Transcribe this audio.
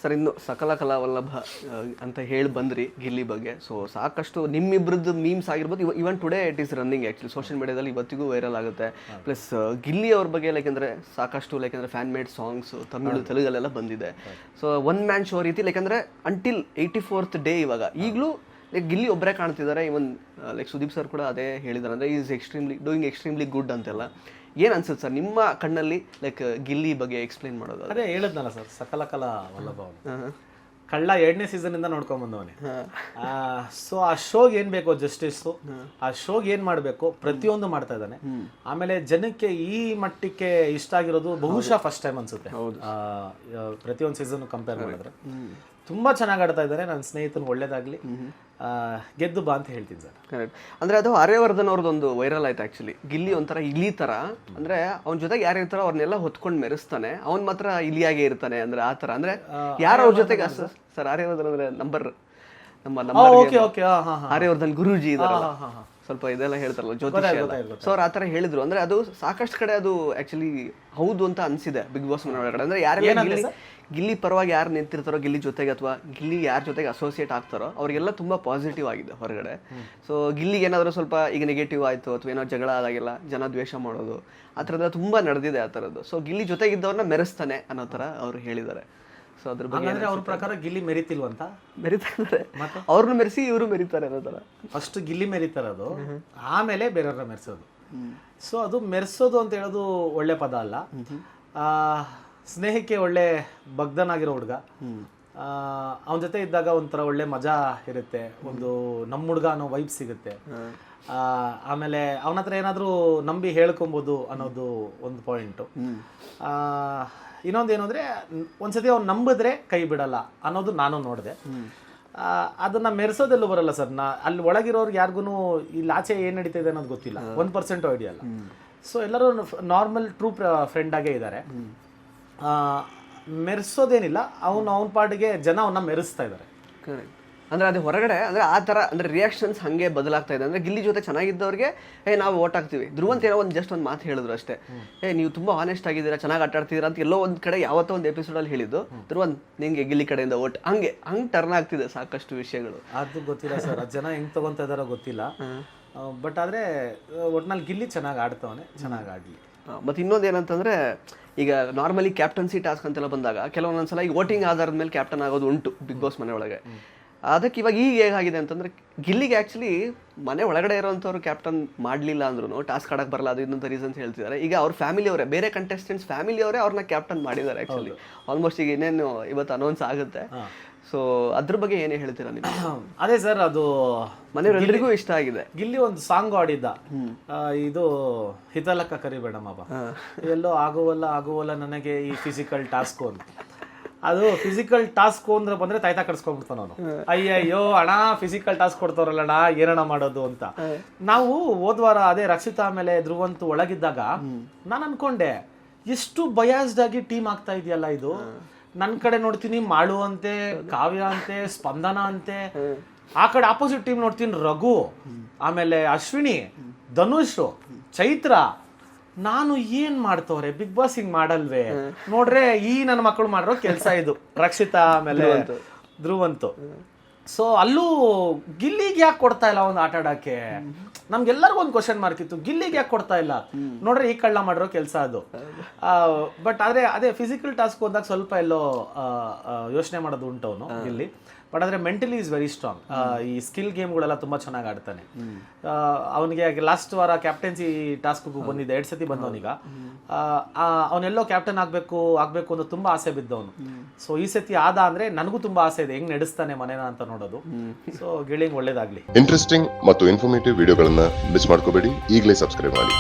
Sir ಇನ್ನು ಸಕಲ ಕಲಾವಲ್ಲಭ ಅಂತ ಹೇಳಿ ಬಂದ್ರಿ ಗಿಲ್ಲಿ ಬಗ್ಗೆ. ಸೊ ಸಾಕಷ್ಟು ನಿಮ್ಮಿಬ್ರದ್ದು ಮೀಮ್ಸ್ ಆಗಿರ್ಬೋದು, even today it is running actually social ಮೀಡಿಯಾದಲ್ಲಿ ಇವತ್ತಿಗೂ ವೈರಲ್ ಆಗುತ್ತೆ. ಪ್ಲಸ್ ಗಿಲ್ಲಿ ಅವ್ರ ಬಗ್ಗೆ ಲೈಕಂದ್ರೆ ಸಾಕಷ್ಟು ಲೈಕಂದ್ರೆ ಫ್ಯಾನ್ ಮೇಡ್ ಸಾಂಗ್ಸ್ ತಮಿಳು ತೆಲುಗಲ್ಲೆಲ್ಲ ಬಂದಿದೆ. ಸೊ ಒನ್ ಮ್ಯಾನ್ ಶೋ ರೀತಿ ಲೈಕಂದ್ರೆ ಅಂಟಿಲ್ 84th ಡೇ ಇವಾಗ ಈಗಲೂ ಲೈಕ್ ಗಿಲ್ಲಿ ಒಬ್ಬರೇ ಕಾಣ್ತಿದ್ದಾರೆ. ಇವನ್ ಲೈಕ್ ಸುದೀಪ್ ಸರ್ ಕೂಡ ಅದೇ ಹೇಳಿದ್ದಾರೆ, ಅಂದರೆ ಈಸ್ ಎಕ್ಸ್ಟ್ರೀಮ್ಲಿ ಗುಡ್ ಅಂತೆಲ್ಲ. ಏನು ಅನ್ಸುತ್ತೆ ಸರ್ ನಿಮ್ಮ ಕಣ್ಣಲ್ಲಿ ಲೈಕ್ ಗಿಲ್ಲಿ ಬಗ್ಗೆ ಎಕ್ಸ್ಪ್ಲೈನ್ ಮಾಡೋದು? ಅದೇ ಹೇಳಿದ್ನಲ್ಲ ಸರ್, ಸಕಲ ಕಲಾ ವಲ್ಲಭ ಕಳ್ಳ 2ನೇ ಸೀಸನ್ ಇಂದ ನೋಡ್ಕೊಂಡ್ ಬಂದವನೇ. ಸೊ ಆ ಶೋಗೆ ಏನ್ ಬೇಕೋ ಜಸ್ಟಿಸ್, ಆ ಶೋಗೆ ಏನ್ ಮಾಡ್ಬೇಕು ಪ್ರತಿಯೊಂದು ಮಾಡ್ತಾ ಇದ್ದಾನೆ. ಆಮೇಲೆ ಜನಕ್ಕೆ ಈ ಮಟ್ಟಕ್ಕೆ ಇಷ್ಟ ಆಗಿರೋದು ಬಹುಶಃ ಫಸ್ಟ್ ಟೈಮ್ ಅನ್ಸುತ್ತೆ ಪ್ರತಿಯೊಂದು ಸೀಸನ್ ಕಂಪೇರ್ ಮಾಡಿದ್ರೆ. ತುಂಬಾ ಚೆನ್ನಾಗಿ ಆಡ್ತಾ ಇದ್ದಾರೆ. ನನ್ನ ಸ್ನೇಹಿತನ ಒಳ್ಳೇದಾಗ್ಲಿ, ಗೆದ್ದು ಬಾ ಅಂತ ಹೇಳ್ತೀನಿ ಸರ್. ಕರೆಕ್ಟ್. ಅಂದ್ರೆ ಅದು ಆರ್ಯವರ್ಧನ್ ಅವ್ರದ್ದೊಂದು ವೈರಲ್ ಆಯ್ತು ಆಕ್ಚುಲಿ. ಗಿಲ್ಲಿ ಒಂಥರ ಇಲಿ ತರ, ಅಂದ್ರೆ ಅವ್ನ ಜೊತೆಗೆ ಯಾರು ಇರ್ತಾರೋ ಅವ್ರನ್ನೆಲ್ಲ ಹೊತ್ಕೊಂಡು ಮೆರೆಸ್ತಾನೆ, ಅವ್ನ್ ಮಾತ್ರ ಇಲಿಯಾಗೆ ಇರ್ತಾನೆ. ಅಂದ್ರೆ ಆ ತರ ಅಂದ್ರೆ ಯಾರು ಅವ್ರ ಜೊತೆಗೆ ಸರ್ ಆರ್ಯವರ್ಧನ್ ಅಂದ್ರೆ ನಮ್ಮ ಆರ್ಯವರ್ಧನ್ ಗುರೂಜಿ ಇದಾರಲ್ಲ, ಸ್ವಲ್ಪ ಇದೆಲ್ಲ ಹೇಳ್ತಾರಲ್ಲ ಜ್ಯೋತಿಷ ಎಲ್ಲ. ಸೊ ಅವ್ರು ಆತರ ಹೇಳಿದ್ರು. ಅಂದ್ರೆ ಅದು ಸಾಕಷ್ಟು ಕಡೆ ಅದು ಆಕ್ಚುಲಿ ಹೌದು ಅಂತ ಅನ್ಸಿದೆ ಬಿಗ್ ಬಾಸ್ ಮನೆ ಒಳಗಡೆ. ಅಂದ್ರೆ ಯಾರೆಲ್ಲ ಗಿಲ್ಲಿ ಪರವಾಗಿ ಯಾರು ನಿಂತಿರ್ತಾರೋ ಗಿಲ್ಲಿ ಜೊತೆಗೆ, ಅಥವಾ ಗಿಲ್ಲಿ ಯಾರ ಜೊತೆಗೆ ಅಸೋಸಿಯೇಟ್ ಆಗ್ತಾರೋ ಅವ್ರಿಗೆಲ್ಲ ತುಂಬಾ ಪಾಸಿಟಿವ್ ಆಗಿದೆ ಹೊರಗಡೆ. ಸೊ ಗಿಲ್ಲಿಗೆ ಏನಾದರೂ ಸ್ವಲ್ಪ ಈಗ ನೆಗೆಟಿವ್ ಆಯಿತು ಅಥವಾ ಏನೋ ಜಗಳ ಆದಾಗೆಲ್ಲ ಜನ ದ್ವೇಷ ಮಾಡೋದು ಆ ಥರದ್ದೆಲ್ಲ ತುಂಬ ನಡೆದಿದೆ ಆ ಥರದ್ದು. ಸೊ ಗಿಲ್ಲಿ ಜೊತೆಗಿದ್ದವ್ರನ್ನ ಮೆರೆಸ್ತಾನೆ ಅನ್ನೋ ಥರ ಅವ್ರು ಹೇಳಿದ್ದಾರೆ. ಸೊ ಅದ್ರ ಬಗ್ಗೆ ಅವ್ರ ಪ್ರಕಾರ ಗಿಲ್ಲಿ ಮೆರಿತಿಲ್ವಂತ? ಮೆರಿತಾ ಇದ್ದಾರೆ, ಅವ್ರನ್ನ ಮೆರೆಸಿ ಇವರು ಮೆರಿತಾರೆ ಅನ್ನೋ ಥರ. ಫಸ್ಟ್ ಗಿಲ್ಲಿ ಮೆರಿತಾರದು, ಆಮೇಲೆ ಬೇರೆಯವ್ರನ್ನ ಮೆರೆಸೋದು. ಸೊ ಅದು ಮೆರೆಸೋದು ಅಂತ ಹೇಳೋದು ಒಳ್ಳೆ ಪದ ಅಲ್ಲ. ಸ್ನೇಹಕ್ಕೆ ಒಳ್ಳೆ ಬಗ್ಧನಾಗಿರೋ ಹುಡುಗ, ಅವನ ಜೊತೆ ಇದ್ದಾಗ ಒಂಥರ ಒಳ್ಳೆ ಮಜಾ ಇರುತ್ತೆ, ಒಂದು ನಮ್ಮ ಹುಡುಗ ಅನ್ನೋ ವೈಬ್ ಸಿಗುತ್ತೆ. ಆಮೇಲೆ ಅವನ ಹತ್ರ ಏನಾದರೂ ನಂಬಿ ಹೇಳ್ಕೊಬೋದು ಅನ್ನೋದು ಒಂದು ಪಾಯಿಂಟು. ಇನ್ನೊಂದೇನು ಅಂದರೆ ಒಂದ್ಸತಿ ಅವ್ನು ನಂಬಿದ್ರೆ ಕೈ ಬಿಡಲ್ಲ ಅನ್ನೋದು ನಾನು ನೋಡಿದೆ. ಅದನ್ನ ಮೆರೆಸೋದೆಲ್ಲೂ ಬರಲ್ಲ ಸರ್. ಅಲ್ಲಿ ಒಳಗಿರೋರ್ಗೆ ಯಾರಿಗೂ ಇಲ್ಲಿ ಆಚೆ ಏನು ನಡೀತಿದೆ ಅನ್ನೋದು ಗೊತ್ತಿಲ್ಲ, 1% ಐಡಿಯಾ ಅಲ್ಲ. ಸೊ ಎಲ್ಲರೂ ನಾರ್ಮಲ್ ಟ್ರೂ ಫ್ರೆಂಡ್ ಆಗೇ ಇದ್ದಾರೆ. ಮೆರೆಸೋದೇನಿಲ್ಲ, ಅವನ ಪಾಟಿಗೆ ಜನ ಅವನ್ನ ಮೆರೆಸ್ತಾ ಇದ್ದಾರೆ. ಅಂದ್ರೆ ಅದು ಹೊರಗಡೆ ಅಂದ್ರೆ ಆ ಥರ ಅಂದ್ರೆ ರಿಯಾಕ್ಷನ್ಸ್ ಹಂಗೆ ಬದಲಾಗ್ತಾ ಇದೆ. ಅಂದ್ರೆ ಗಿಲ್ಲಿ ಜೊತೆ ಚೆನ್ನಾಗಿದ್ದವ್ರಿಗೆ ನಾವು ಓಟ್ ಹಾಕ್ತೀವಿ. ಧ್ರುವಂತ ಏನೋ ಜಸ್ಟ್ ಒಂದು ಮಾತು ಹೇಳಿದ್ರು ಅಷ್ಟೇ, ನೀವು ತುಂಬಾ ಆನೆಸ್ಟ್ ಆಗಿದ್ದೀರಾ, ಚೆನ್ನಾಗಿ ಆಟ ಆಡ್ತಿದ್ದೀರಾ ಅಂತ ಎಲ್ಲೋ ಒಂದು ಕಡೆ ಯಾವತ್ತೋ ಒಂದು ಎಪಿಸೋಡಲ್ಲಿ ಹೇಳಿದ್ದು. ಧ್ರುವಂತ್ ನಿಂಗೆ ಗಿಲ್ಲಿ ಕಡೆಯಿಂದ ಓಟ್ ಹಂಗೆ ಟರ್ನ್ ಆಗ್ತಿದೆ ಸಾಕಷ್ಟು ವಿಷಯಗಳು. ಅದು ಗೊತ್ತಿಲ್ಲ ಸರ್, ಜನ ಹೆಂಗ್ ತಗೊಂತ ಇದಾರೋ ಗೊತ್ತಿಲ್ಲ. ಬಟ್ ಆದ್ರೆ ಒಟ್ನಲ್ಲಿ ಗಿಲ್ಲಿ ಚೆನ್ನಾಗಿ ಆಡ್ತವನೆ, ಚೆನ್ನಾಗಿ ಆಡ್ಲಿ. ಮತ್ತೆ ಇನ್ನೊಂದು ಏನಂತಂದ್ರೆ, ಈಗ ನಾರ್ಮಲಿ ಕ್ಯಾಪ್ಟನ್ಸಿ ಟಾಸ್ಕ್ ಅಂತೆಲ್ಲ ಬಂದಾಗ ಕೆಲವೊಂದೊಂದ್ಸಲ ಈಗ ವೋಟಿಂಗ್ ಆಧಾರದ ಮೇಲೆ ಕ್ಯಾಪ್ಟನ್ ಆಗೋದು ಉಂಟು ಬಿಗ್ ಬಾಸ್ ಮನೆ ಒಳಗೆ. ಅದಕ್ಕೆ ಇವಾಗ ಈಗ ಹೇಗಾಗಿದೆ ಅಂತಂದ್ರೆ, ಗಿಲ್ಲಿಗೆ ಆ್ಯಕ್ಚುಲಿ ಮನೆ ಒಳಗಡೆ ಇರೋಂಥವ್ರು ಕ್ಯಾಪ್ಟನ್ ಮಾಡಲಿಲ್ಲ ಅಂದ್ರೂ ಟಾಸ್ಕ್ ಆಡಕ್ಕೆ ಬರಲ್ಲ, ಅದು ಇನ್ನೊಂದು ರೀಸನ್ಸ್ ಹೇಳ್ತಿದ್ದಾರೆ. ಈಗ ಅವ್ರ ಫ್ಯಾಮಿಲಿಯವರೇ, ಬೇರೆ ಕಂಟೆಸ್ಟೆಂಟ್ಸ್ ಫ್ಯಾಮಿಲಿಯವರೇ ಅವ್ರನ್ನ ಕ್ಯಾಪ್ಟನ್ ಮಾಡಿದ್ದಾರೆ ಆ್ಯಕ್ಚುಲಿ. ಆಲ್ಮೋಸ್ಟ್ ಈಗ ಇನ್ನೇನು ಇವತ್ತು ಅನೌನ್ಸ್ ಆಗುತ್ತೆ. ಸೊ ಅದ್ರ ಬಗ್ಗೆ ಏನೇ ಹೇಳ್ತೀರಾ ನೀವು? ಅದೇ ಸರ್, ಅದು ಮನೆಯವರೆಲ್ಲರಿಗೂ ಇಷ್ಟ ಆಗಿದೆ. ಗಿಲ್ಲಿ ಒಂದು ಸಾಂಗ್ ಆಡಿದ್ದ, ಇದು ಹಿತಲಕ್ಕ ಕರಿಬೇಡಮ್ಮ ಬಾ, ಎಲ್ಲೋ ಆಗುವಲ್ಲ ನನಗೆ ಈ ಫಿಸಿಕಲ್ ಟಾಸ್ಕ್ ಅಂತ. ಅದು ಫಿಸಿಕಲ್ ಟಾಸ್ಕ್ ಅಂದ್ರೆ ಬಂದ್ರೆ ತಾಯ್ತಾ ಕಟ್ಸ್ಕೊಂಡ್ಬಿಡ್ತಾನ ಅವನು. ಅಯ್ಯಯ್ಯೋ ಅಣ್ಣ ಫಿಸಿಕಲ್ ಟಾಸ್ಕ್ ಕೊಡ್ತಾರಲ್ಲಣ್ಣ, ಏನಣ್ಣ ಮಾಡೋದು ಅಂತ. ನಾವು ಹೋದ್ವಾರ ಅದೇ ರಕ್ಷಿತಾ ಮೇಲೆ ಧ್ರುವಂತ್ ಒಳಗಿದ್ದಾಗ ನಾನು ಅನ್ಕೊಂಡೆ, ಎಷ್ಟು ಬಯಾಸ್ಡ್ ಆಗಿ ಟೀಮ್ ಆಗ್ತಾ ಇದೆಯಲ್ಲ ಇದು. ನನ್ ಕಡೆ ನೋಡ್ತೀನಿ ಮಾಳು ಅಂತೆ, ಕಾವ್ಯ ಅಂತೆ, ಸ್ಪಂದನ ಅಂತೆ. ಆ ಕಡೆ ಆಪೋಸಿಟ್ ಟೀಮ್ ನೋಡ್ತೀನಿ ರಘು, ಆಮೇಲೆ ಅಶ್ವಿನಿ, ಧನುಷ್, ಚೈತ್ರ. ನಾನು ಏನ್ ಮಾಡ್ತವ್ರೆ ಬಿಗ್ ಬಾಸ್ ಹಿಂಗ್ ಮಾಡಲ್ವೇ ನೋಡ್ರೆ, ಈ ನನ್ನ ಮಕ್ಕಳು ಮಾಡಿರೋ ಕೆಲ್ಸ ಇದು ರಕ್ಷಿತಾ ಆಮೇಲೆ ಧ್ರುವಂತು. ಸೊ ಅಲ್ಲೂ ಗಿಲ್ಲಿಗೆ ಯಾಕೆ ಕೊಡ್ತಾ ಇಲ್ಲ ಒಂದು ಆಟ ಆಡಕ್ಕೆ? ನಮ್ಗೆಲ್ಲರಿಗೂ ಒಂದು ಕ್ವಶನ್ ಮಾರ್ಕ್ ಇತ್ತು, ಗಿಲ್ಲಿಗೆ ಯಾಕೆ ಕೊಡ್ತಾ ಇಲ್ಲ? ನೋಡ್ರೆ ಈ ಕಳ್ಳ ಮಾಡಿರೋ ಕೆಲಸ ಅದು. ಬಟ್ ಆದ್ರೆ ಅದೇ ಫಿಸಿಕಲ್ ಟಾಸ್ಕ್ ಹೋದಾಗ ಸ್ವಲ್ಪ ಎಲ್ಲೋ ಯೋಚನೆ ಮಾಡೋದು ಉಂಟು ಅವನು ಗಿಲ್ಲಿ. ಬಟ್ ಆದರೆ ಮೆಂಟಲಿ ಈಸ್ ವೆರಿ ಸ್ಟ್ರಾಂಗ್. ಈ ಸ್ಕಿಲ್ ಗೇಮ್ಗಳೆಲ್ಲ ತುಂಬ ಚೆನ್ನಾಗಿ ಆಡ್ತಾನೆ. ಅವನಿಗೆ ಲಾಸ್ಟ್ ವಾರ ಕ್ಯಾಪ್ಟನ್ಸಿ ಟಾಸ್ಕ್ಗೂ ಬಂದಿದ್ದೆ, 2 ಸತಿ ಬಂದವನೀಗ. ಅವನೆಲ್ಲೋ ಕ್ಯಾಪ್ಟನ್ ಆಗಬೇಕು ಅಂತ ತುಂಬ ಆಸೆ ಬಿದ್ದವನು. ಸೊ ಈ ಸತಿ ಆದ ಅಂದರೆ ನನಗೂ ತುಂಬ ಆಸೆ ಇದೆ, ಹೆಂಗ್ ನಡೆಸ್ತಾನೆ ಮನೇನ ಅಂತ ನೋಡೋದು. ಸೊ ಗಿಳಿಂಗ್ ಒಳ್ಳೇದಾಗ್ಲಿ. ಇಂಟ್ರೆಸ್ಟಿಂಗ್ ಮತ್ತು ಇನ್ಫಾರ್ಮೇಟಿವ್ ವಿಡಿಯೋಗಳನ್ನ ಮಿಸ್ ಮಾಡ್ಕೋಬೇಡಿ, ಈಗಲೇ ಸಬ್ಸ್ಕ್ರೈಬ್ ಮಾಡಿ.